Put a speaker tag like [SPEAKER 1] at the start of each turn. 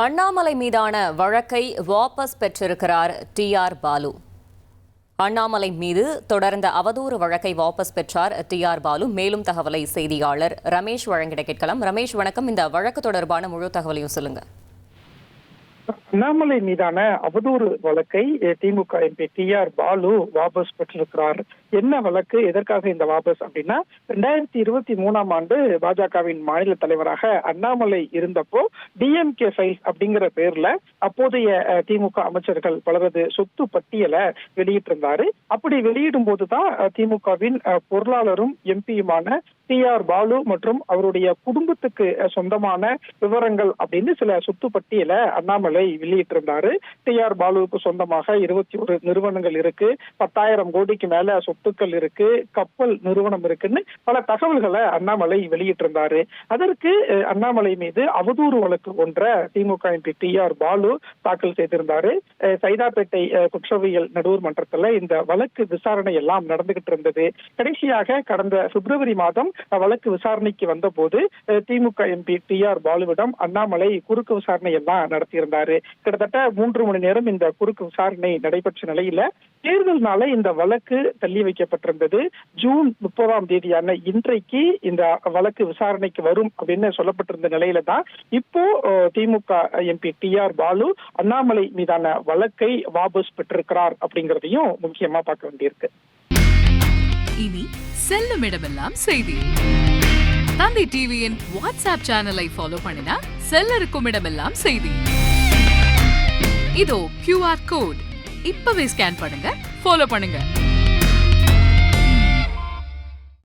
[SPEAKER 1] அண்ணாமலை மீதான வழக்கை வாபஸ் பெற்றிருக்கிறார் டி.ஆர். பாலு. அண்ணாமலை மீது தொடர்ந்த அவதூறு வழக்கை வாபஸ் பெற்றார் டி.ஆர். பாலு. மேலும் தகவலை செய்தியாளர் ரமேஷ் வழங்கிட கேட்கலாம். ரமேஷ், வணக்கம். இந்த வழக்கு தொடர்பான முழு தகவலையும் சொல்லுங்க.
[SPEAKER 2] அண்ணாமலை மீதான அவதூறு வழக்கை திமுக எம்பி டி.ஆர். பாலு வாபஸ் பெற்றிருக்கிறார். என்ன வழக்கு, எதற்காக இந்த வாபஸ் அப்படின்னா, 2023ஆம் ஆண்டு பாஜகவின் மாநில தலைவராக அண்ணாமலை இருந்தப்போ டிஎம்கே ஃபைல்ஸ் அப்படிங்கிற பேர்ல அப்போதைய திமுக அமைச்சர்கள் பலரது சொத்து பட்டியலை வெளியிட்டிருந்தாரு. அப்படி வெளியிடும் போதுதான் திமுகவின் பொருளாளரும் எம்பியுமான டி.ஆர். பாலு மற்றும் அவருடைய குடும்பத்துக்கு சொந்தமான விவரங்கள் அப்படின்னு சில சொத்து பட்டியலை அண்ணாமலை வெளியிட்டிருந்தாரு. டி.ஆர். பாலுவுக்கு சொந்தமாக 21 நிறுவனங்கள் இருக்கு, 10,000 கோடிக்கு மேல சொத்துக்கள் இருக்கு, கப்பல் நிறுவனம் இருக்குன்னு பல தகவல்களை அண்ணாமலை வெளியிட்டிருந்தாரு. அதற்கு அண்ணாமலை மீது அவதூறு வழக்கு ஒன்றை திமுக எம்பி டி.ஆர். பாலு தாக்கல் செய்திருந்தாரு. சைதாப்பேட்டை குற்றவியல் நடுவர் மன்றத்துல இந்த வழக்கு விசாரணை எல்லாம் நடந்துகிட்டு இருந்தது. கடைசியாக கடந்த பிப்ரவரி மாதம் வழக்கு விசாரணைக்கு வந்த போது திமுக எம்பி டி.ஆர். பாலுவிடம் அண்ணாமலை குறுக்கு விசாரணை எல்லாம் நடத்தியிருந்தாரு. கிட்டத்தட்ட 3 மணி நேரம் இந்த குறுக்கு விசாரணை நடைபெற்ற நிலையில தேர்தல்னால இந்த வழக்கு தள்ளி வைக்கப்பட்டிருந்தது. ஜூன் 30ஆம் தேதியான இன்றைக்கு இந்த வழக்கு விசாரணைக்கு வரும் அப்படின்னு சொல்லப்பட்டிருந்த நிலையில தான் இப்போ திமுக எம்பி டி.ஆர். பாலு அண்ணாமலை மீதான வழக்கை வாபஸ் பெற்றிருக்கிறார் அப்படிங்கறதையும் முக்கியமா பார்க்க வேண்டியிருக்கு.
[SPEAKER 3] இனி செல்லும் இடமெல்லாம் செய்தி. தந்தை டிவியின் வாட்ஸ்அப் சேனலை ஃபாலோ பண்ணினா செல்ல இருக்கும் இடமெல்லாம் செய்தி. இதோ QR கோட் இப்பவே ஸ்கேன் பண்ணுங்க, ஃபாலோ பண்ணுங்க.